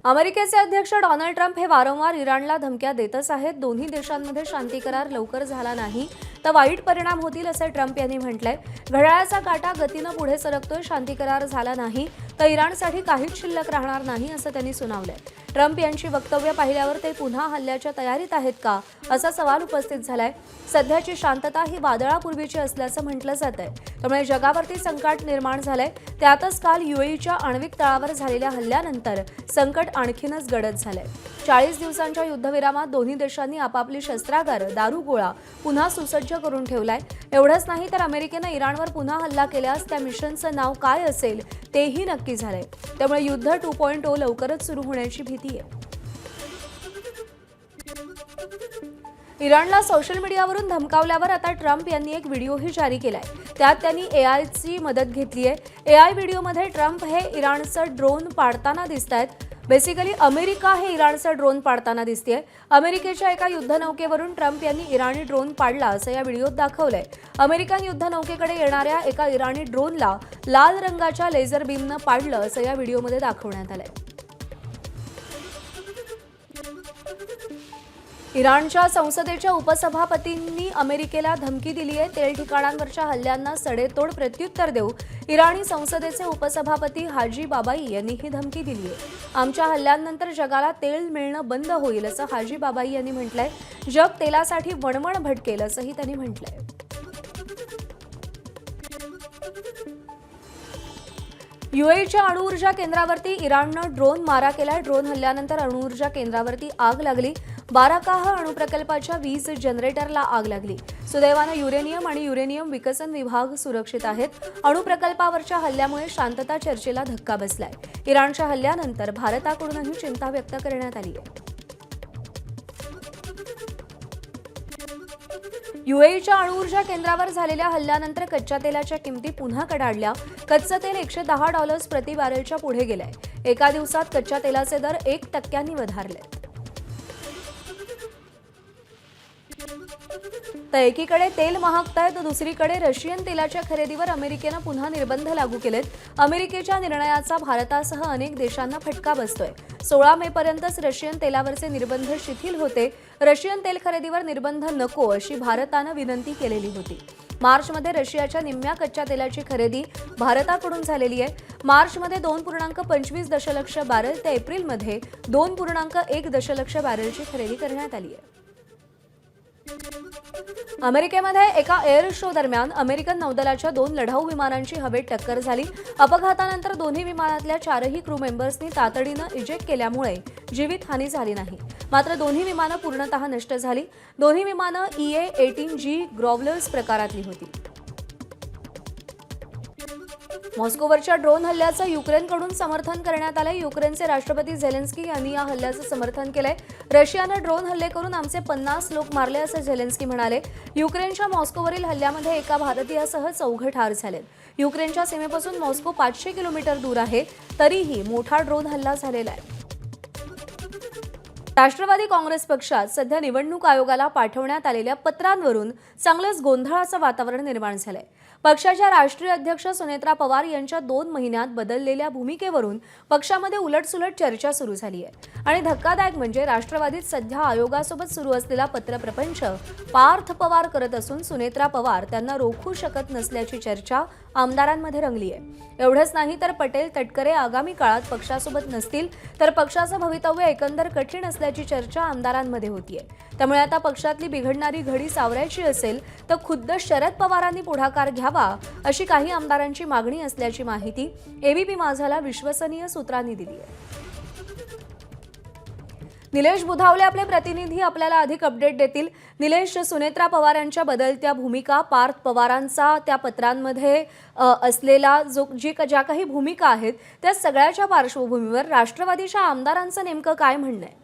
अमेरिकेचे अध्यक्ष डोनाल्ड ट्रम्प हे वारंवार इराणला धमक्या देतच आहेत. दोन्ही देशांमध्ये शांती करार लवकर झाला नाही तर वाईट परिणाम होतील असे ट्रम्प यांनी म्हटलंय. घड्याळाचा काटा गतीनं पुढे सरकतोय. शांती करार झाला नाही तर इराणसाठी काहीच शिल्लक राहणार नाही असं त्यांनी सुनावलंय. ट्रम्प यांची वक्तव्य पाहिल्यावर ते पुन्हा हल्ल्याच्या तयारीत आहेत का असा सवाल उपस्थित झालाय. सध्याची शांतता ही वादळापूर्वीची असल्याचं म्हटलं जातंय. त्यामुळे जगावरती संकट निर्माण झालंय. त्यातच काल युएईच्या आण्विक तळावर झालेल्या हल्ल्यानंतर संकट आणखीनच गडद झालंय. 40 दिवसांच्या युद्धविरामात दोन्ही देशांनी आपापली शस्त्रागार, दारुगोळा पुन्हा सुसज्ज करून ठेवलाय. एवढंच नाही तर अमेरिकेनं इराणवर पुन्हा हल्ला केल्यास त्या मिशनचं नाव काय असेल तेही नक्की झालंय. त्यामुळे युद्ध 2.0 लवकरच सुरू होण्याची भीती आहे. इराणला सोशल मीडियावरून धमकावल्यावर आता ट्रम्प यांनी एक व्हिडिओही जारी केलाय. त्यात त्यांनी एआयची मदत घेतली आहे. एआय व्हिडिओमध्ये ट्रम्प हे इराणचं ड्रोन पाडताना दिसतायत. बेसिकली अमेरिका हे इराणचं ड्रोन पाडताना दिसतेय. अमेरिकेच्या एका युद्धनौकेवरून ट्रम्प यांनी इराणी ड्रोन पाडला असं या व्हिडिओत दाखवलंय. अमेरिकन युद्धनौकेकडे येणाऱ्या एका इराणी ड्रोनला लाल रंगाच्या लेझर बीमनं पाडलं असं या व्हिडिओमध्ये दाखवण्यात आलंय. इराणच्या संसदेच्या उपसभापतींनी अमेरिकेला धमकी दिली आहे. तेल ठिकाणांवरच्या हल्ल्यांना सडेतोड प्रत्युत्तर देऊ इराणी संसदेचे उपसभापती हाजी बाबाई यांनी ही धमकी दिली आहे. आमच्या हल्ल्यांनंतर जगाला तेल मिळणं बंद होईल असं हाजी बाबाई यांनी म्हटलंय. जग तेलासाठी वणवण भटकेल असंही त्यांनी म्हटलंय. युएईच्या अणुऊर्जा केंद्रावरती इराणनं ड्रोन मारा केलाय. ड्रोन हल्ल्यानंतर अणुऊर्जा केंद्रावरती आग लागली. बाराकाह अणुप्रकल्पाच्या वीज जनरेटरला आग लागली. सुदैवानं युरेनियम आणि युरेनियम विकसन विभाग सुरक्षित आहेत. अणुप्रकल्पावरच्या हल्ल्यामुळे शांतता चर्चेला धक्का बसलाय. इराणच्या हल्ल्यानंतर भारताकडूनही चिंता व्यक्त करण्यात आली आहे. युएईच्या अणुऊर्जा केंद्रावर झालेल्या हल्ल्यानंतर कच्च्या तेलाच्या किमती पुन्हा कडाडल्या. कच्चं तेल $110 प्रति बॅरेलच्या पुढे गेलंय. एका दिवसात कच्च्या तेलाचे दर 1% वधारले. तर एकीकडे तेल महागतंय तर दुसरीकडे रशियन तेलाच्या खरेदीवर अमेरिकेनं पुन्हा निर्बंध लागू केलेत. अमेरिकेच्या निर्णयाचा भारतासह अनेक देशांना फटका बसतोय. 16 मेपर्यंतच रशियन तेलावरचे निर्बंध शिथिल होते. रशियन तेल खरेदीवर निर्बंध नको अशी भारतानं विनंती केलेली होती. मार्चमध्ये रशियाच्या निम्म्या कच्च्या तेलाची खरेदी भारताकडून झालेली आहे. मार्चमध्ये 2.25 दशलक्ष बॅरेल तर एप्रिलमध्ये 2.1 दशलक्ष बॅरेलची खरेदी करण्यात आली आहे. अमेरिकेमध्ये एका एअर शो दरम्यान अमेरिकन नौदलाच्या 2 लढाऊ विमानांची हवेत टक्कर झाली. अपघातानंतर दोन्ही विमानातल्या 4ही क्रू मेंबर्सनी तातडीनं इजेक्ट केल्यामुळे जीवितहानी झाली नाही. मात्र दोन्ही विमानं पूर्णतः नष्ट झाली. दोन्ही विमानं EA-18G ग्रॉव्हलर्स प्रकारातली होती. मॉस्कोवरच्या ड्रोन हल्ल्याचं युक्रेनकडून समर्थन करण्यात आलंय. युक्रेनचे राष्ट्रपती झेलेन्स्की यांनी या हल्ल्याचं समर्थन केलंय. रशियानं ड्रोन हल्ले करून आमचे 50 लोक मारले असं झेलेन्स्की म्हणाले. युक्रेनच्या मॉस्कोवरील हल्ल्यामध्ये एका भारतीयासह 4 ठार झालेत. युक्रेनच्या सीमेपासून मॉस्को 500 किलोमीटर दूर आहे. तरीही मोठा ड्रोन हल्ला झालेला आहे. राष्ट्रवादी काँग्रेस पक्षात सध्या निवडणूक आयोगाला पाठवण्यात आलेल्या पत्रांवरून चांगलंच गोंधळाचं वातावरण निर्माण झालंय. पक्षाच्या राष्ट्रीय अध्यक्ष सुनेत्रा पवार यांच्या 2 महिन्यात बदललेल्या भूमिकेवरून पक्षामध्ये उलटसुलट चर्चा सुरू झाली आहे आणि धक्कादायक म्हणजे राष्ट्रवादीत सध्या आयोगासोबत सुरू असलेला पत्रप्रपंच पार्थ पवार करत असून सुनेत्रा पवार त्यांना रोखू शकत नसल्याची चर्चा आमदारांमध्ये रंगली आहे। एवढंच नाही तर पटेल तटकरे आगामी काळात पक्षासोबत नसतील तर पक्षाचं भवितव्य एकंदर कठीण असल्याची चर्चा आमदारांमध्ये होतीये। त्यामुळे आता पक्षातली बिघडणारी घडी सावरायची असेल तर खुद्द शरद पवारांनी पुढाकार घ्यावा अशी काही आमदारांची मागणी असल्याची माहिती एबीपी माझाला विश्वसनीय सूत्रांनी दिली आहे। निलेश बुधावले आपले प्रतिनिधी आपल्याला अधिक अपडेट देतील। निलेश, सुनेत्रा पवारांच्या बदलत्या भूमिका, पार्थ पवारांचा त्या पत्रांमध्ये असलेला ज्या काही भूमिका आहेत त्या सगळ्याच्या पार्श्वभूमीवर राष्ट्रवादीच्या आमदारांचं नेमकं काय म्हणणं आहे?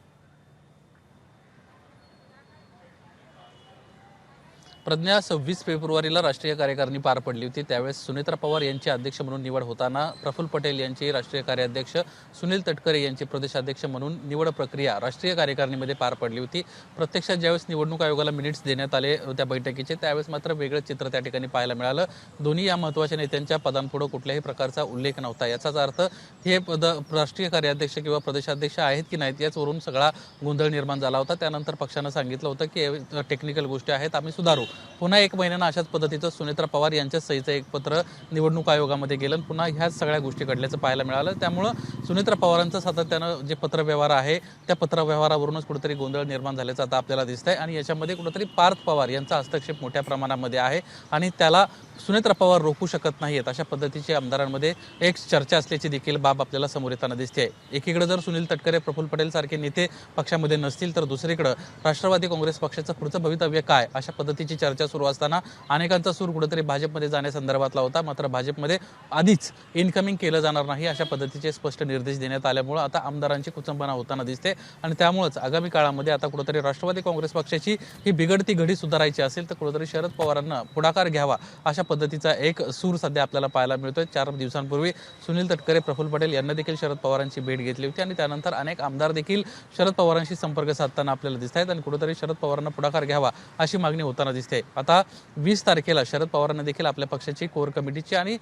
प्रज्ञा, 26 फेब्रुवारीला राष्ट्रीय कार्यकारिणी पार पडली होती। त्यावेळेस सुनेत्रा पवार यांची अध्यक्ष म्हणून निवड होताना प्रफुल्ल पटेल यांची राष्ट्रीय कार्याध्यक्ष, सुनील तटकरे यांची प्रदेशाध्यक्ष म्हणून निवड प्रक्रिया राष्ट्रीय कार्यकारिणीमध्ये पार पडली होती। प्रत्यक्षात ज्यावेळेस निवडणूक आयोगाला मिनिट्स देण्यात आले त्या बैठकीचे, त्यावेळेस मात्र वेगळं चित्र त्या ठिकाणी पाहायला मिळालं। दोन्ही या महत्त्वाच्या नेत्यांच्या पदांपुढे कुठल्याही प्रकारचा उल्लेख नव्हता। याचाच अर्थ हे पद राष्ट्रीय कार्याध्यक्ष किंवा प्रदेशाध्यक्ष आहेत की नाहीत याचवरून सगळा गोंधळ निर्माण झाला होता। त्यानंतर पक्षानं सांगितलं होतं की टेक्निकल गोष्टी आहेत, आम्ही सुधारू। पुन्हा 1 महिन्यानं अशाच पद्धतीचं सुनेत्रा पवार यांच्या सहीचं एक पत्र निवडणूक आयोगामध्ये गेलं। पुन्हा ह्याच सगळ्या गोष्टी घडल्याचं पाहायला मिळालं। त्यामुळं सुनेत्रा पवारांचं सातत्यानं जे पत्रव्यवहार आहे त्या पत्रव्यवहारावरूनच कुठेतरी गोंधळ निर्माण झाल्याचं आता आपल्याला दिसतंय आणि याच्यामध्ये कुठेतरी पार्थ पवार यांचा हस्तक्षेप मोठ्या प्रमाणामध्ये आहे आणि त्याला सुनेत्रा पवार रोखू शकत नाहीत अशा पद्धतीची आमदारांमध्ये एक चर्चा असल्याची देखील बाब आपल्याला समोर येताना दिसते। एकीकडे जर सुनील तटकरे, प्रफुल्ल पटेल सारखे नेते पक्षामध्ये नसतील तर दुसरीकडे राष्ट्रवादी काँग्रेस पक्षाचं पुढचं भवितव्य काय अशा पद्धतीची चर्चा सुरू असताना अनेकांचा सूर कुठेतरी भाजपमध्ये जाण्यासंदर्भातला होता। मात्र भाजपमध्ये आधीच इनकमिंग केलं जाणार नाही अशा पद्धतीचे स्पष्ट निर्देश देण्यात आल्यामुळे आता आमदारांची कुचंबना होताना दिसते आणि त्यामुळेच आगामी काळामध्ये आता कुठेतरी राष्ट्रवादी काँग्रेस पक्षाची ही बिघडती घडी सुधारायची असेल तर कुठेतरी शरद पवारांना पुढाकार घ्यावा अशा पद्धतीचा एक सूर सध्या आपल्याला पाहायला मिळतोय। 4 दिवसांपूर्वी सुनील तटकरे, प्रफुल्ल पटेल यांना देखील शरद पवारांची भेट घेतली होती आणि त्यानंतर अनेक आमदार देखील शरद पवारांशी संपर्क साधताना आपल्याला दिसत आहेत आणि कुठेतरी शरद पवारांना पुढाकार घ्यावा अशी मागणी होताना दिसते। आता 20 तारखेला शरद पवारांना देखील आपल्या पक्षाची कोर कमिटीची आणि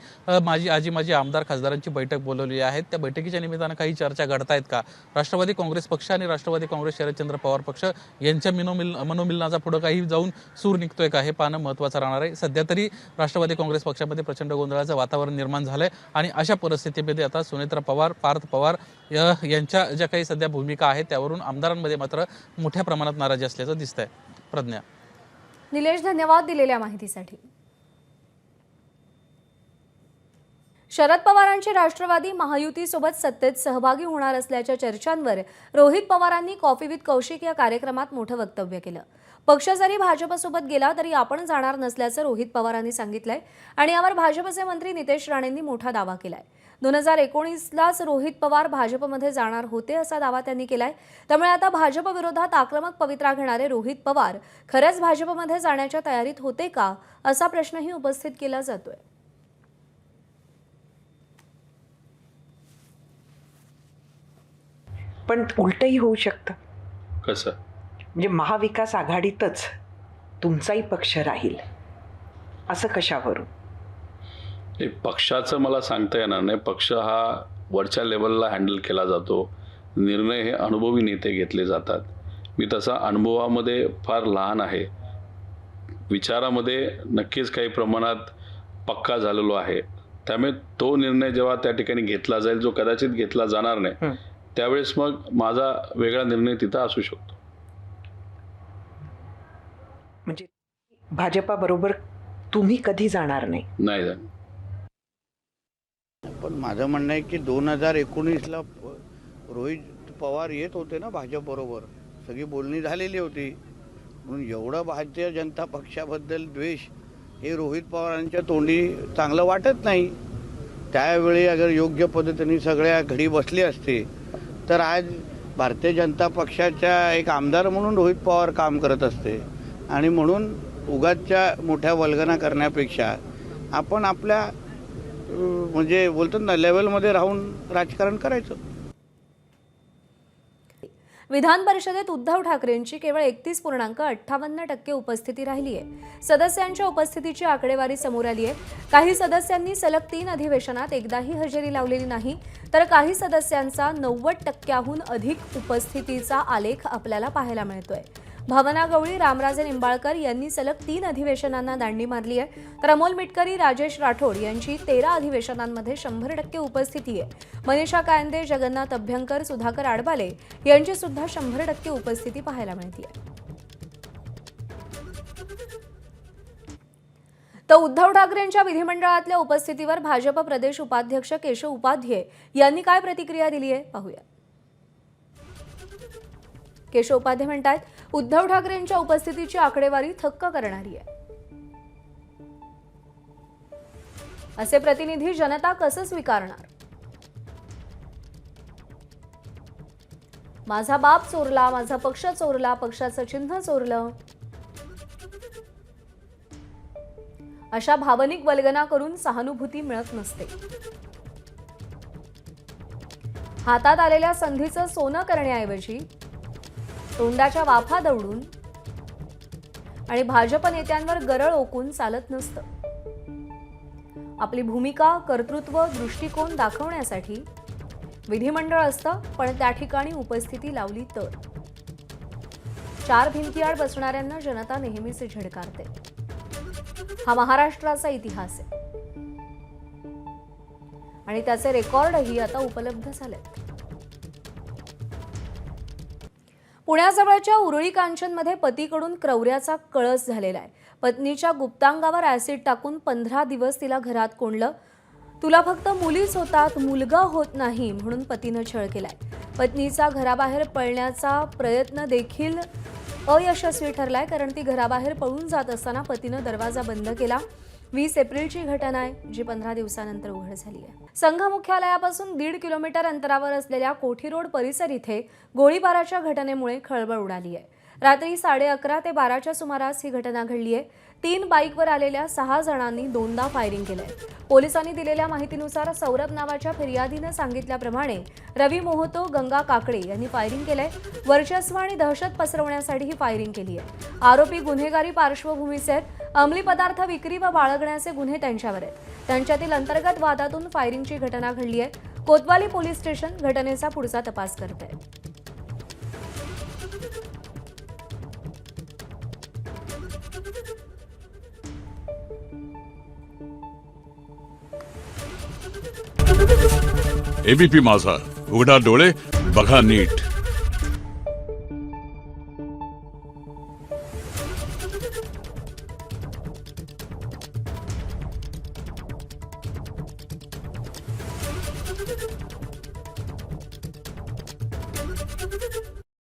माजी आमदार खासदारांची बैठक बोलवली आहे। त्या बैठकीच्या निमित्तानं काही चर्चा घडतायत का? राष्ट्रवादी काँग्रेस पक्ष आणि राष्ट्रवादी काँग्रेस शरदचंद्र पवार पक्ष यांच्या मनोमिलनाचा पुढे काही जाऊन सूर निघतोय का हे पाहणं महत्त्वाचं राहणार आहे। सध्या तरी राष्ट्रवादी काँग्रेस पक्षामध्ये प्रचंड गोंधळाचं वातावरण निर्माण झालंय आणि अशा परिस्थितीमध्ये आता सुनेत्रा पवार, पार्थ पवार यांच्या ज्या काही सध्या भूमिका आहेत त्यावरून आमदारांमध्ये मात्र मोठ्या प्रमाणात नाराजी असल्याचं दिसतंय। प्रज्ञा। निलेश, धन्यवाद दिलेल्या माहितीसाठी। शरद पवारांची राष्ट्रवादी महायुतीसोबत सत्तेत सहभागी होणार असल्याच्या चर्चांवर रोहित पवारांनी कॉफी विथ कौशिक या कार्यक्रमात मोठं वक्तव्य केलं। पक्ष जरी भाजपसोबत गेला तरी आपण जाणार नसल्याचं रोहित पवारांनी सांगितलंय आणि यावर भाजपचे मंत्री नितेश राणेंनी मोठा दावा केलाय। 2019लाच रोहित पवार भाजपमध्ये जाणार होते असा दावा त्यांनी केलाय। त्यामुळे आता भाजप विरोधात आक्रमक पवित्रा घेणारे रोहित पवार खरंच भाजपमध्ये जाण्याच्या तयारीत होते का असा प्रश्नही उपस्थित केला जातोय। पण उलटही होऊ शकतं। कसं? म्हणजे महाविकास आघाडीतच तुमचाही पक्ष राहील असं कशावरून? पक्षाचं मला सांगता येणार नाही। पक्ष हा वरच्या लेवलला हँडल केला जातो, निर्णय हे अनुभवी नेते घेतले जातात। मी तसा अनुभवामध्ये फार लहान आहे, विचारामध्ये नक्कीच काही प्रमाणात पक्का झालेलो आहे। त्यामुळे तो निर्णय जेव्हा त्या ठिकाणी घेतला जाईल जो कदाचित घेतला जाणार नाही त्यावेळेस मग माझा वेगळा निर्णय तिथं असू शकतो। म्हणजे भाजपाबरोबर तुम्ही कधी जाणार नाही? नाही जाणार। पण माझं म्हणणं आहे की 2019ला रोहित पवार येत होते ना भाजपबरोबर, सगळी बोलणी झालेली होती। म्हणून एवढं भारतीय जनता पक्षाबद्दल द्वेष हे रोहित पवारांच्या तोंडी चांगलं वाटत नाही। त्यावेळी अगर योग्य पद्धतीने सगळ्या घडी बसली असते तर आज भारतीय जनता पक्षाच्या एक आमदार म्हणून रोहित पवार काम करत असते आणि म्हणून उगाचच्या मोठ्या वल्गना करण्यापेक्षा आपण आपल्या म्हणजे बोलतात ना लेवलमध्ये राहून राजकारण करायचं। विधान परिषदेत उद्धव ठाकरेंची केवळ 31.58% उपस्थिती राहिली आहे. सदस्यांच्या उपस्थितीची आकडेवारी समोर आली आहे. काही सदस्यांनी सलग 3 अधिवेशनात एकदाही हजेरी लावलेली नाही, तर काही सदस्यांचा 90%हून अधिक उपस्थितीचा आलेख आपल्याला पाहायला मिळतोय. भावना गवळी, रामराजे निंबाळकर यांनी सलग 3 अधिवेशनांना दांडी मारली आहे, तर अमोल मिटकरी, राजेश राठोड यांची 13 अधिवेशनांमध्ये 100% उपस्थिती आहे. मनीषा कायंदे, जगन्नाथ अभ्यंकर, सुधाकर आडबाले यांची सुद्धा 100% उपस्थिती पाहायला मिळते. तर उद्धव ठाकरेंच्या विधिमंडळातल्या उपस्थितीवर भाजप प्रदेश उपाध्यक्ष केशव उपाध्ये यांनी काय प्रतिक्रिया दिली आहे पाहूया. केशव उपाध्ये म्हणतात, उद्धव ठाकरेंच्या उपस्थितीची आकडेवारी थक्क करणारी आहे. असे प्रतिनिधी जनता कसं स्वीकारणार? माझा बाप चोरला, माझा पक्ष चोरला, पक्षाचं चिन्ह चोरलं, अशा भावनिक वल्गना करून सहानुभूती मिळत नसते. हातात आलेल्या संधीचं सोनं करण्याऐवजी तोंडाच्या वाफा दवडून आणि भाजप नेत्यांवर गरळ ओकून चालत नसतं. आपली भूमिका, कर्तृत्व, दृष्टिकोन दाखवण्यासाठी विधिमंडळ असतं, पण त्या ठिकाणी उपस्थिती लावली तर 4 भिंतीआड बसणाऱ्यांना जनता नेहमीच झिडकारते. हा महाराष्ट्राचा इतिहास आहे आणि त्याचे रेकॉर्डही आता उपलब्ध झालेत. पुण्याजवळच्या उरळी कांचनमध्ये पतीकडून क्रौर्याचा कळस झालेला आहे. पत्नीच्या गुप्तांगावर ऍसिड टाकून 15 दिवस तिला घरात कोंडलं. तुला फक्त मुलीच होतात, मुलगा होत नाही म्हणून पतीनं छळ केलाय. पत्नीचा घराबाहेर पळण्याचा प्रयत्न देखील अयशस्वी ठरलाय, कारण ती घराबाहेर पळून जात असताना पतीनं दरवाजा बंद केला. 20 एप्रिलची घटना आहे, जी 15 दिवसानंतर उघड झाली आहे. संघ मुख्यालयापासून 1.5 किलोमीटर अंतरावर असलेल्या कोठी रोड परिसर इथे गोळीबाराच्या घटनेमुळे खळबळ उडाली आहे. रात्री 11:30 ते 12च्या सुमारास ही घटना घडली आहे. 3 बाईकवर आलेल्या 6 जणांनी 2दा फायरिंग केलंय. पोलिसांनी दिलेल्या माहितीनुसार सौरभ नावाच्या फिर्यादीनं सांगितल्याप्रमाणे रवी मोहतो, गंगा काकडे यांनी फायरिंग केलंय. वर्चस्व आणि दहशत पसरवण्यासाठी ही फायरिंग केली आहे. आरोपी गुन्हेगारी पार्श्वभूमीचे आहेत. अंमली पदार्थ विक्री व बाळगण्याचे गुन्हे त्यांच्यावर आहेत. त्यांच्यातील अंतर्गत वादातून फायरिंगची घटना घडली आहे. कोतवाली पोलीस स्टेशन घटनेचा पुढचा तपास करत आहे. एबीपी माझा, उघडा डोळे बघा नीट.